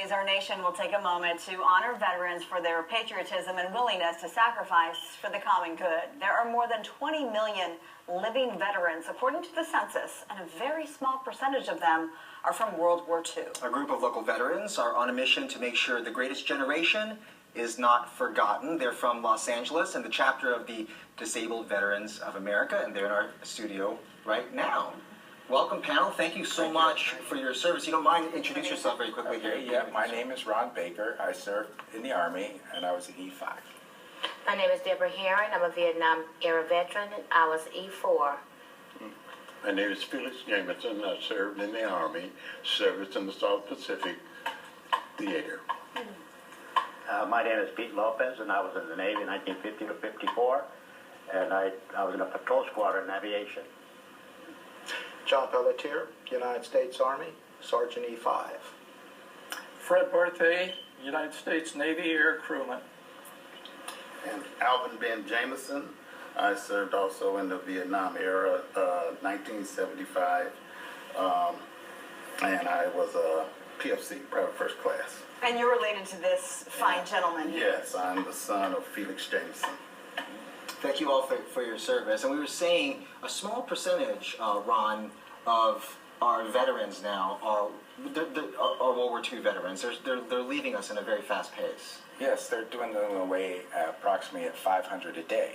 days, our nation will take a moment to honor veterans for their patriotism and willingness to sacrifice for the common good. There are more than 20 million living veterans, according to the census, and a very small percentage of them are from World War II. A group of local veterans are on a mission to make sure the greatest generation is not forgotten. They're from Los Angeles and the chapter of the Disabled Veterans of America, and they're in our studio right now. Welcome, panel. Thank you so much for your service. You don't mind introduce yourself very quickly here? Yeah, my name is Ron Baker. I served in the Army, and I was an E5. My name is Deborah Herring. I'm a Vietnam-era veteran, and I was E4. My name is Felix Jameson. I served in the Army, service in the South Pacific Theater. My name is Pete Lopez, and I was in the Navy 1950 to 54, and I was in a patrol squadron in aviation. John Pelletier, United States Army, Sergeant E5. Fred Barthay, United States Navy Air Crewman. And Alvin Ben Jameson. I served also in the Vietnam era, 1975, and I was a PFC, Private First Class. And you're related to this fine gentleman here. Yes, I'm the son of Felix Jameson. Thank you all for your service. And we were saying a small percentage, Ron, of our veterans now are World War II veterans. They're leaving us in a very fast pace. Yes, they're dwindling away approximately at 500 a day.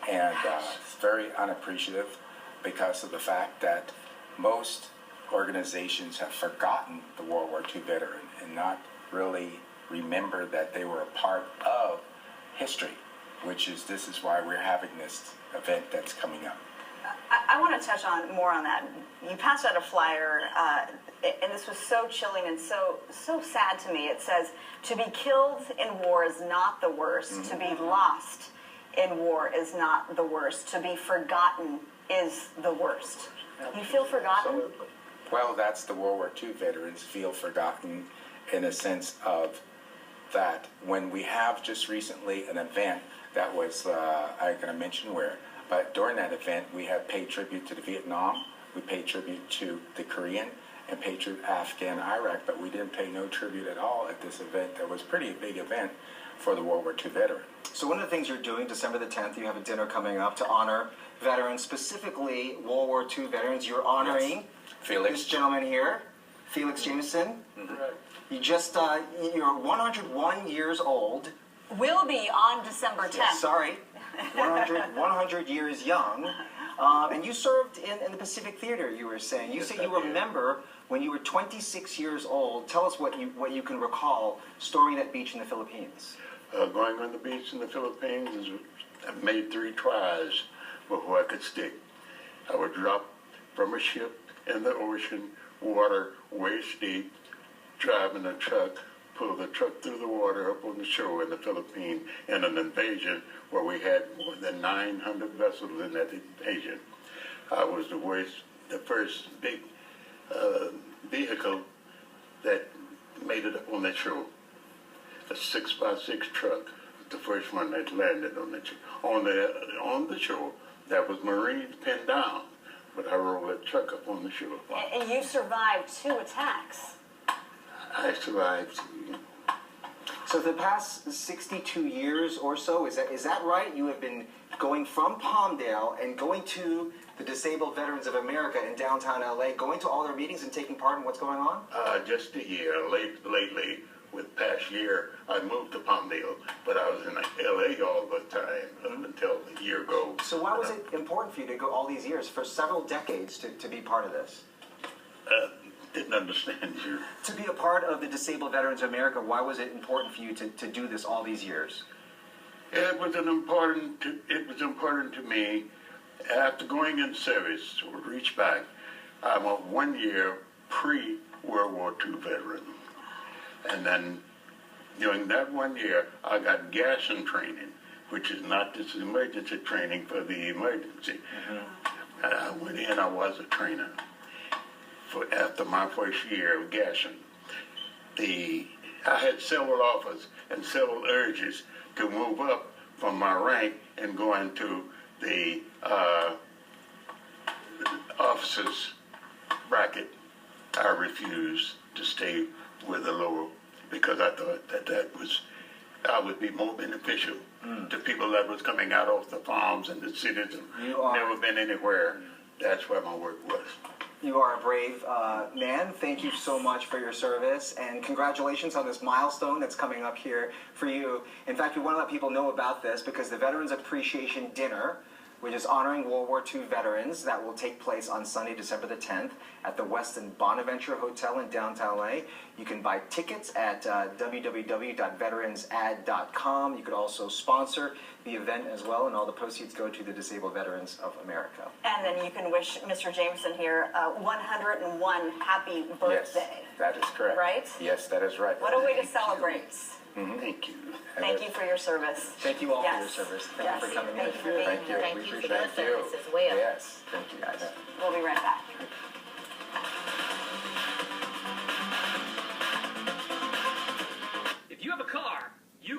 And it's very unappreciative because of the fact that most organizations have forgotten the World War II veteran and not really remember that they were a part of history, this is why we're having this event that's coming up. I want to touch on more on that. You passed out a flyer, and this was so chilling and so sad to me. It says, "To be killed in war is not the worst. Mm-hmm. To be lost in war is not the worst. To be forgotten is the worst." You feel forgotten? Absolutely. Well, that's the World War II veterans feel forgotten in a sense of that when we have just recently an event that was, I'm going to mention where, but during that event we have paid tribute to the Vietnam, we paid tribute to the Korean, and paid tribute to Afghan, Iraq, but we didn't pay no tribute at all at this event. That was a pretty big event for the World War II veteran. So one of the things you're doing, December the 10th, you have a dinner coming up to honor veterans, specifically World War II veterans. You're honoring this gentleman here, Felix Jameson. Mm-hmm. Right. You just, you're 101 years old. Will be on December 10th. Yes, sorry, 100 years young. And you served in the Pacific Theater, you were saying. You say you remember when you were 26 years old. Tell us what you can recall storing that beach in the Philippines. Going on the beach in the Philippines, I made 3 tries before I could stick. I would drop from a ship in the ocean, water waist deep, driving a truck, pull the truck through the water up on the shore in the Philippines in an invasion where we had more than 900 vessels in that invasion. I was the first big vehicle that made it up on that shore. A 6x6 truck, the first one that landed on the shore. That was Marines pinned down, but I rolled that truck up on the shore. And you survived 2 attacks. I survived. So the past 62 years or so, is that right? You have been going from Palmdale and going to the Disabled Veterans of America in downtown LA, going to all their meetings and taking part in what's going on? Just a year. Lately, with past year, I moved to Palmdale, but I was in LA all the time up until a year ago. So why was it important for you to go all these years, for several decades, to be part of this? Didn't understand you. To be a part of the Disabled Veterans of America, why was it important for you to do this all these years? It was important to me. After going in service, to reach back, I'm a 1 year pre-World War II veteran. And then during that 1 year, I got garrison training, which is not this emergency training for the emergency. Mm-hmm. I went in, I was a trainer. After my first year of garrison, I had several offers and several urges to move up from my rank and go into the officers bracket. I refused to stay with the lower because I thought that would be more beneficial to people that was coming out of the farms and the cities and You are- never been anywhere. That's where my work was. You are a brave man. Thank you so much for your service, and congratulations on this milestone that's coming up here for you. In fact, we want to let people know about this because the Veterans Appreciation Dinner, which is honoring World War II veterans, that will take place on Sunday, December the 10th at the Westin Bonaventure Hotel in downtown LA. You can buy tickets at www.veteransad.com. You could also sponsor the event as well, and all the proceeds go to the Disabled Veterans of America. And then you can wish Mr. Jameson here 101 happy birthday. Yes, that is correct. Right? Yes, that is right. What a way to celebrate. Thank you. Thank you for your service. Thank you all Yes. for your service. Thank Yes. you for coming Thank in. you for being Thank you. here. Thank We you for appreciate your you. service as well. Yes. Thank you guys. We'll be right back.